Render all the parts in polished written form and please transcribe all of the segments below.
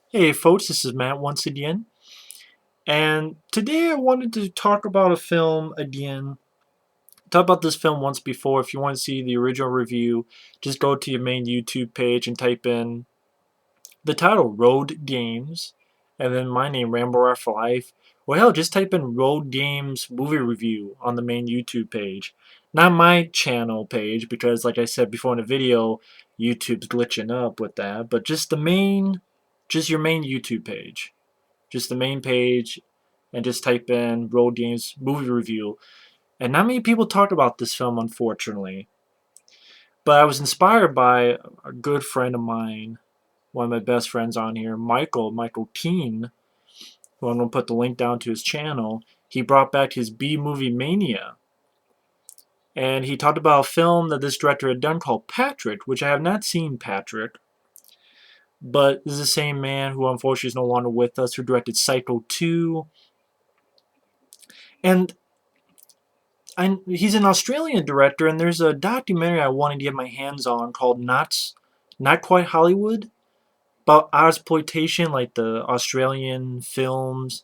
Hey folks, this is Matt once again, and today I wanted to talk about a film again. Talk about this film once before. If you want to see the original review, just go to your main YouTube page and type in the title Road Games, and then my name Rambo for Life. Or hell, just type in Road Games movie review on the main YouTube page. Not my channel page, because like I said before in the video, YouTube's glitching up with that, but just your main YouTube page. Just the main page, and just type in Road Games movie review. And not many people talk about this film, unfortunately. But I was inspired by a good friend of mine, one of my best friends on here, Michael Keane, who I'm going to put the link down to his channel. He brought back his B-movie mania. And he talked about a film that this director had done called Patrick, which I have not seen Patrick. But this is the same man who unfortunately is no longer with us, who directed Psycho 2. And he's an Australian director, and there's a documentary I wanted to get my hands on called Not Quite Hollywood, about exploitation, like the Australian films,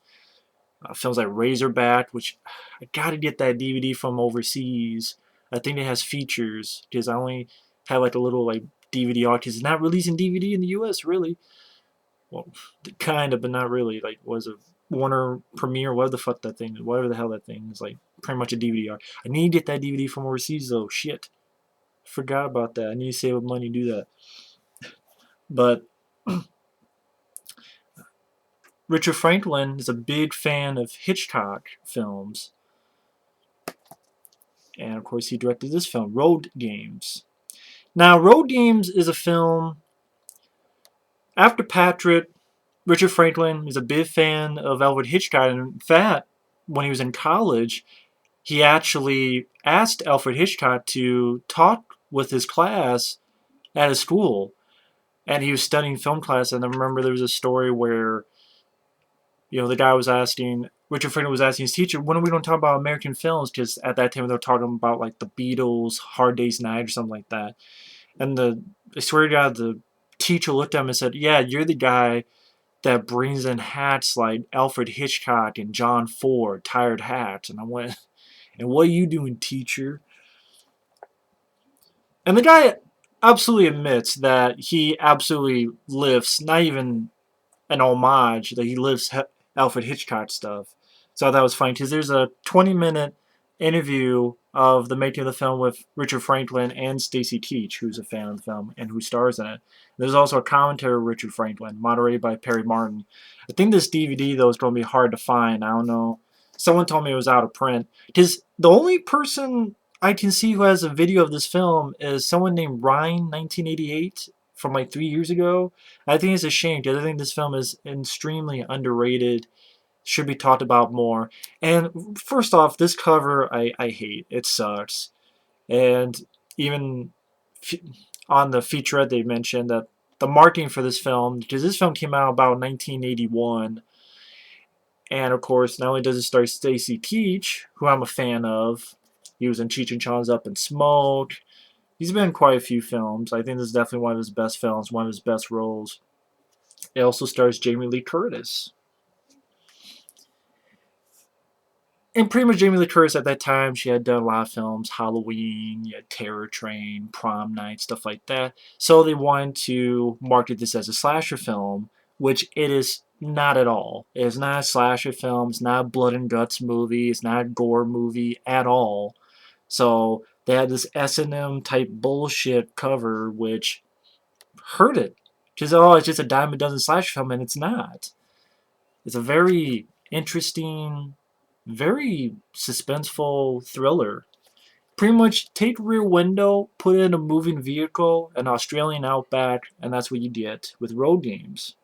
films like Razorback, which I gotta get that DVD from overseas. I think it has features because I only have like a little like DVD art because it's not releasing DVD in the U.S. really. Well, kind of, but not really. Like, was it Warner Premiere? Whatever the fuck that thing is, whatever the hell that thing is, like pretty much a DVD art. I need to get that DVD from overseas though. Shit, forgot about that. I need to save up money to do that. But Richard Franklin is a big fan of Hitchcock films, and of course he directed this film, Road Games. Now, Road Games is a film after Patrick. Richard Franklin is a big fan of Alfred Hitchcock, and in fact, when he was in college, he actually asked Alfred Hitchcock to talk with his class at his school, and he was studying film class. And I remember there was a story where the guy was asking Richard Franklin was asking his teacher, "When are we going to talk about American films?" Because at that time they were talking about like the Beatles, Hard Day's Night, or something like that. And I swear to God, the teacher looked at him and said, "Yeah, you're the guy that brings in hats like Alfred Hitchcock and John Ford, tired hats." And I went, "And what are you doing, teacher?" And the guy absolutely admits that he absolutely lifts, not even an homage, that he lifts Alfred Hitchcock stuff. So that was funny because there's a 20-minute interview of the making of the film with Richard Franklin and Stacy Keach, who's a fan of the film and who stars in it. There's also a commentary of Richard Franklin, moderated by Perry Martin. I think this DVD, though, is going to be hard to find. I don't know. Someone told me it was out of print. Because the only person I can see who has a video of this film is someone named Ryan1988 from like 3 years ago. I think it's a shame because I think this film is extremely underrated, should be talked about more. And first off, this cover I hate. It sucks. And even on the featurette they mentioned that the marketing for this film, because this film came out about 1981, and of course not only does it star Stacy Keach, who I'm a fan of, he was in Cheech and Chong's Up in Smoke. He's been in quite a few films. I think this is definitely one of his best films, one of his best roles. It also stars Jamie Lee Curtis. And pretty much Jamie Lee Curtis at that time, she had done a lot of films, Halloween, you had Terror Train, Prom Night, stuff like that. So they wanted to market this as a slasher film, which it is not at all. It is not a slasher film. It's not a blood and guts movie. It's not a gore movie at all. So they had this S&M type bullshit cover, which hurt it. Because, oh, it's just a dime a dozen slasher film, and it's not. It's a very interesting, very suspenseful thriller. Pretty much take Rear Window, put it in a moving vehicle, an Australian outback, and that's what you get with Road Games.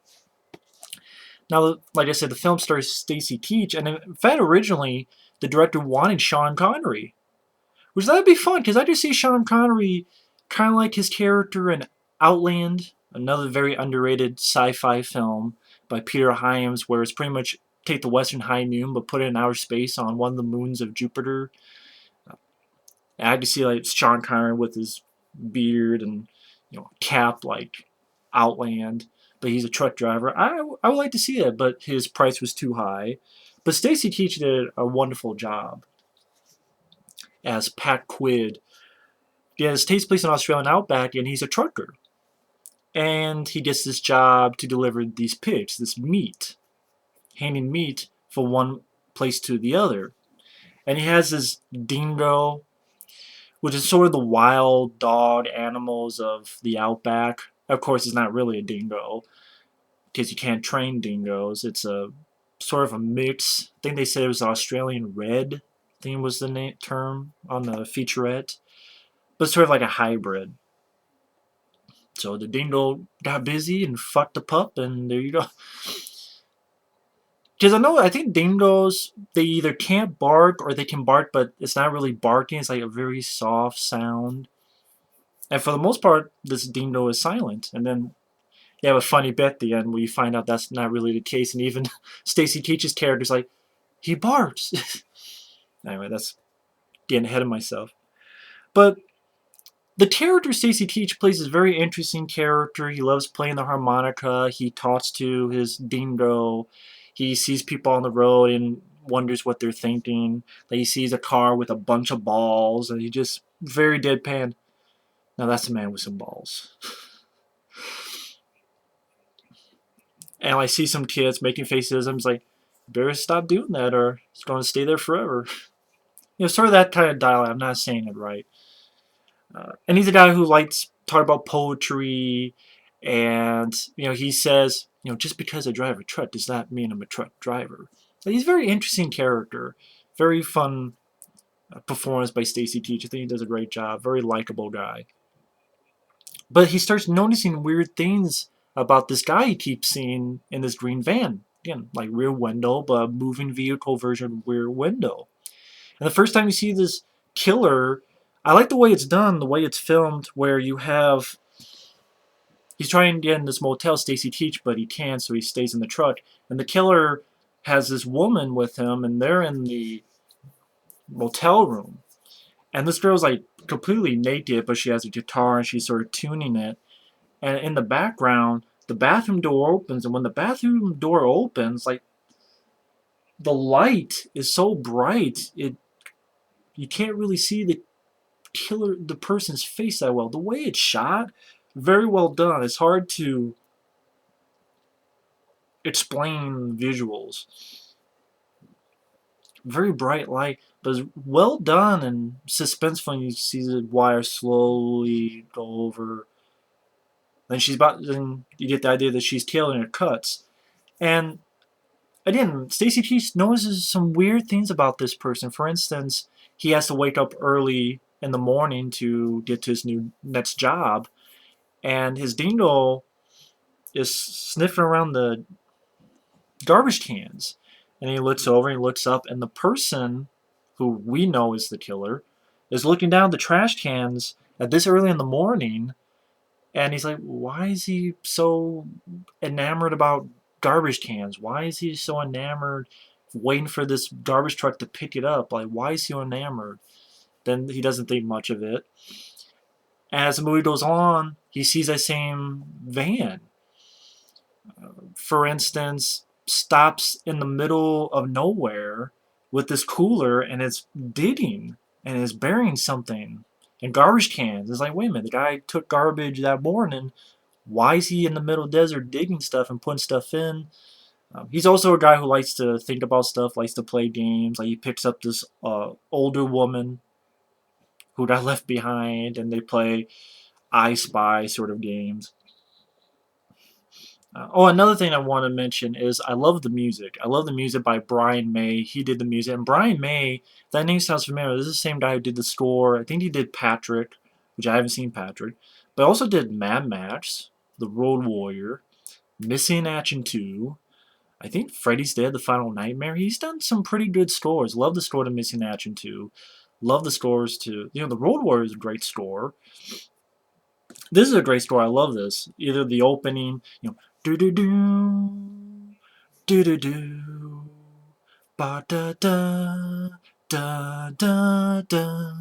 Now, like I said, the film stars Stacy Keach, and in fact, originally the director wanted Sean Connery, which that'd be fun because I just see Sean Connery kind of like his character in Outland, another very underrated sci-fi film by Peter Hyams, where it's pretty much take the Western High Noon but put it in outer space on one of the moons of Jupiter. And I could see like Sean Connery with his beard and cap like Outland. but he's a truck driver. I would like to see it, but his price was too high. But Stacy Keach did a wonderful job as Pat Quid. Yeah, it takes place in Australian outback, and he's a trucker. And he gets this job to deliver these pigs, this meat, handing meat from one place to the other. And he has this dingo, which is sort of the wild dog animals of the outback. Of course, it's not really a dingo because you can't train dingoes. It's a sort of a mix. I think they said it was Australian red. I think was the term on the featurette, but sort of like a hybrid. So the dingo got busy and fucked the pup, and there you go. Because I think dingoes, they either can't bark or they can bark, but it's not really barking. It's like a very soft sound. And for the most part, this dingo is silent. And then you have a funny bit at the end where you find out that's not really the case. And even Stacy Keach's character's like, he barks. Anyway, that's getting ahead of myself. But the character Stacy Keach plays is a very interesting character. He loves playing the harmonica. He talks to his dingo. He sees people on the road and wonders what they're thinking. Like he sees a car with a bunch of balls, and he just very deadpan. Now that's a man with some balls. And I see some kids making faces. I'm just like, better stop doing that, or it's going to stay there forever. Sort of that kind of dialogue. I'm not saying it right. And he's a guy who likes talk about poetry, and he says, just because I drive a truck does not mean I'm a truck driver. So he's a very interesting character, very fun performance by Stacy Keach. I think he does a great job. Very likable guy. But he starts noticing weird things about this guy he keeps seeing in this green van. Again, like Rear Window, but a moving vehicle version of Rear Window. And the first time you see this killer, I like the way it's done, the way it's filmed, where you have he's trying to get in this motel, Stacy Keach, but he can't, so he stays in the truck. And the killer has this woman with him, and they're in the motel room. And this girl's like completely naked, but she has a guitar and she's sort of tuning it. And in the background, the bathroom door opens, and when the bathroom door opens, like the light is so bright, you can't really see the person's face that well. The way it's shot, very well done. It's hard to explain visuals. Very bright light, but it's well done and suspenseful. You see the wire slowly go over. Then you get the idea that she's tailoring her cuts. And again, Stacy Keach notices some weird things about this person. For instance, he has to wake up early in the morning to get to his next job, and his dingo is sniffing around the garbage cans. And he looks over and he looks up, and the person who we know is the killer is looking down the trash cans at this early in the morning, and he's like, why is he so enamored about garbage cans? Why is he so enamored waiting for this garbage truck to pick it up? Like, why is he so enamored? Then he doesn't think much of it. As the movie goes on, he sees that same van. For instance, stops in the middle of nowhere with this cooler, and it's digging and it's burying something in garbage cans. It's like, wait a minute, the guy took garbage that morning. Why is he in the middle desert digging stuff and putting stuff in? He's also a guy who likes to think about stuff, likes to play games. Like he picks up this older woman who got left behind, and they play I Spy sort of games. Another thing I want to mention is I love the music. I love the music by Brian May. He did the music. And Brian May, that name sounds familiar. This is the same guy who did the score. I think he did Patrick, which I haven't seen Patrick. But also did Mad Max, The Road Warrior, Missing in Action 2. I think Freddy's Dead, The Final Nightmare. He's done some pretty good scores. Love the score to Missing in Action 2. Love the scores to, The Road Warrior is a great score. This is a great score. I love this. Either the opening, do do do, do do do, ba da da, da da da,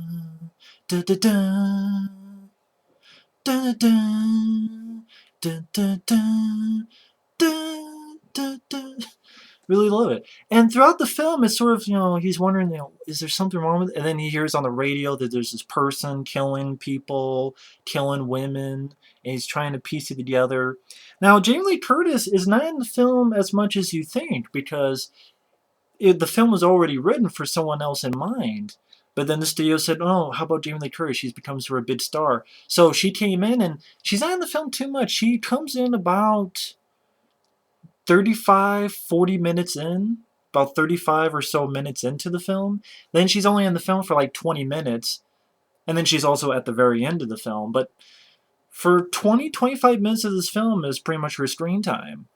da da da, da da da, Dun, dun, dun, dun, dun, dun. Really love it. And throughout the film, it's sort of, he's wondering, is there something wrong with it? And then he hears on the radio that there's this person killing people, killing women, and he's trying to piece it together. Now, Jamie Lee Curtis is not in the film as much as you think, because the film was already written for someone else in mind. But then the studio said, "Oh, how about Jamie Lee Curtis? She's becomes her a big star." So she came in, and she's not in the film too much. She comes in about 35, 40 minutes in, about 35 or so minutes into the film. Then she's only in the film for like 20 minutes, and then she's also at the very end of the film. But for 20, 25 minutes of this film is pretty much her screen time,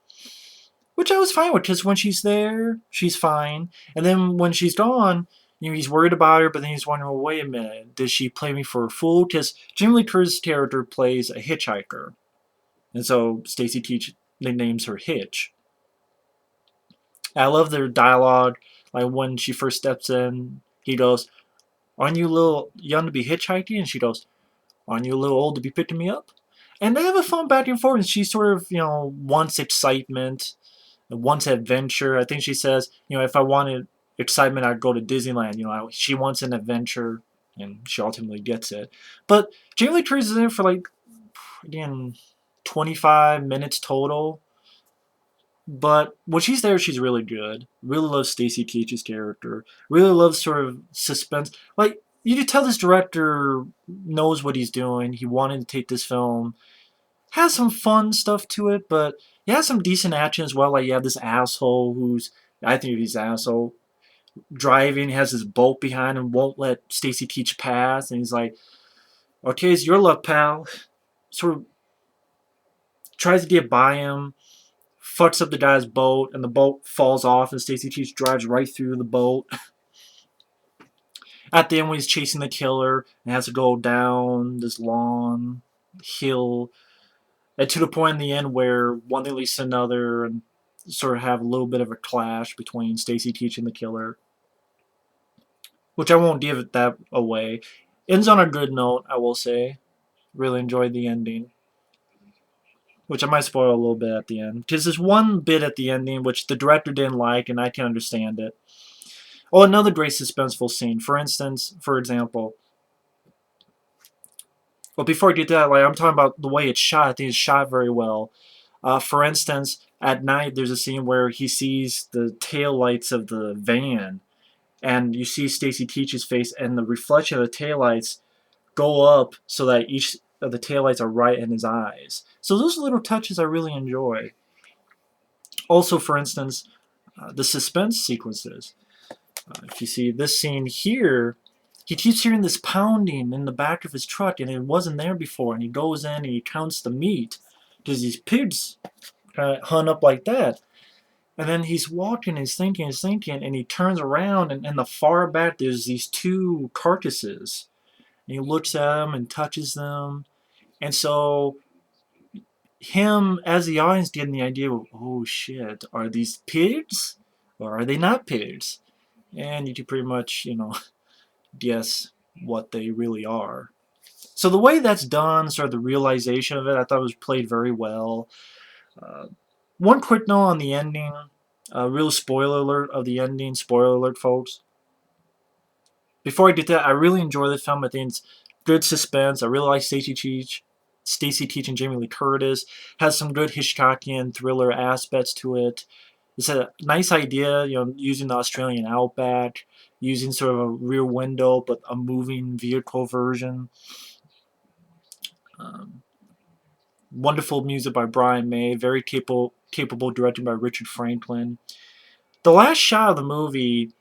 which I was fine with, because when she's there, she's fine. And then when she's gone, he's worried about her, but then he's wondering, well, wait a minute, did she play me for a fool? Because Jamie Lee Curtis' character plays a hitchhiker. And so Stacy Keach nicknames her Hitch. I love their dialogue. Like when she first steps in, he goes, "Aren't you a little young to be hitchhiking?" And she goes, "Aren't you a little old to be picking me up?" And they have a fun back and forth. And she sort of, wants excitement, wants adventure. I think she says, if I wanted excitement, I'd go to Disneyland. She wants an adventure, and she ultimately gets it. But Jamie Lee Curtis is in it for like, again, 25 minutes total. But when she's there, she's really good. Really love Stacy Keach's character. Really loves sort of suspense. Like, you can tell this director knows what he's doing. He wanted to take this film. Has some fun stuff to it, but he has some decent action as well. Like, you have this asshole who's, I think he's an asshole, driving, has his boat behind him, won't let Stacy Keach pass. And he's like, "Okay, it's your luck, pal." Sort of tries to get by him, fucks up the guy's boat, and the boat falls off, and Stacy Keach drives right through the boat. At the end, when he's chasing the killer, and has to go down this long hill, and to the point in the end where one thing leads to another, and sort of have a little bit of a clash between Stacy Keach and the killer, which I won't give it that away. Ends on a good note, I will say. Really enjoyed the ending, which I might spoil a little bit at the end, because there's one bit at the ending which the director didn't like, and I can understand it. Oh, another great suspenseful scene. For example, well, before I get to that, like, I'm talking about the way it's shot. I think it's shot very well. For instance, at night, there's a scene where he sees the tail lights of the van, and you see Stacy Keach's face, and the reflection of the taillights go up so that each of the taillights are right in his eyes. So those little touches I really enjoy. Also, for instance, the suspense sequences. If you see this scene here, he keeps hearing this pounding in the back of his truck, and it wasn't there before. And he goes in and he counts the meat, because these pigs hunt up like that. And then he's walking, he's thinking, and he turns around, and in the far back there's these two carcasses. And he looks at them and touches them. And so him, as the audience, getting the idea of, oh shit, are these pigs? Or are they not pigs? And you can pretty much, guess what they really are. So the way that's done, sort of the realization of it, I thought was played very well. Uh, One quick note on the ending. Real spoiler alert of the ending. Spoiler alert, folks. Before I get to that, I really enjoy the film. I think it's good suspense. I really like Stacy Keach and Jamie Lee Curtis. Has some good Hitchcockian thriller aspects to it. It's a nice idea, using the Australian outback, using sort of a rear window, but a moving vehicle version. Um, Wonderful music by Brian May. Very capable directed by Richard Franklin. The last shot of the movie,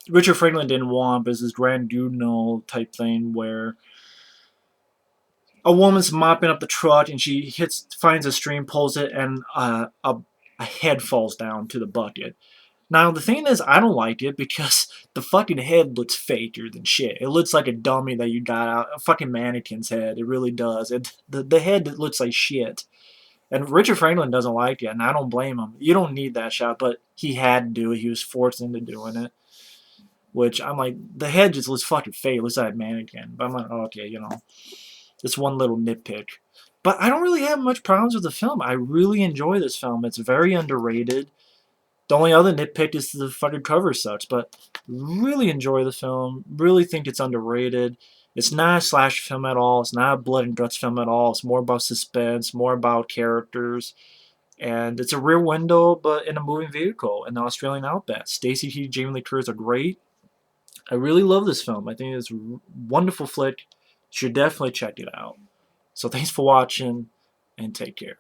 Richard Franklin didn't want, but it's this Grand Guignol type thing where a woman's mopping up the truck and she finds a stream, pulls it, and a head falls down to the bucket. Now, the thing is, I don't like it because the fucking head looks faker than shit. It looks like a dummy that you got out, a fucking mannequin's head. It really does. The head looks like shit. And Richard Franklin doesn't like it, and I don't blame him. You don't need that shot, but he had to do it. He was forced into doing it. Which, I'm like, the head just looks fucking fake. It looks like a mannequin. But I'm like, oh, okay, it's one little nitpick. But I don't really have much problems with the film. I really enjoy this film. It's very underrated. The only other nitpick is the fucking cover sucks, but really enjoy the film. Really think it's underrated. It's not a slash film at all. It's not a blood and guts film at all. It's more about suspense, more about characters. And it's a rear window, but in a moving vehicle in the Australian outback. Stacy Keach, Jamie Lee Curtis are great. I really love this film. I think it's a wonderful flick. You should definitely check it out. So thanks for watching, and take care.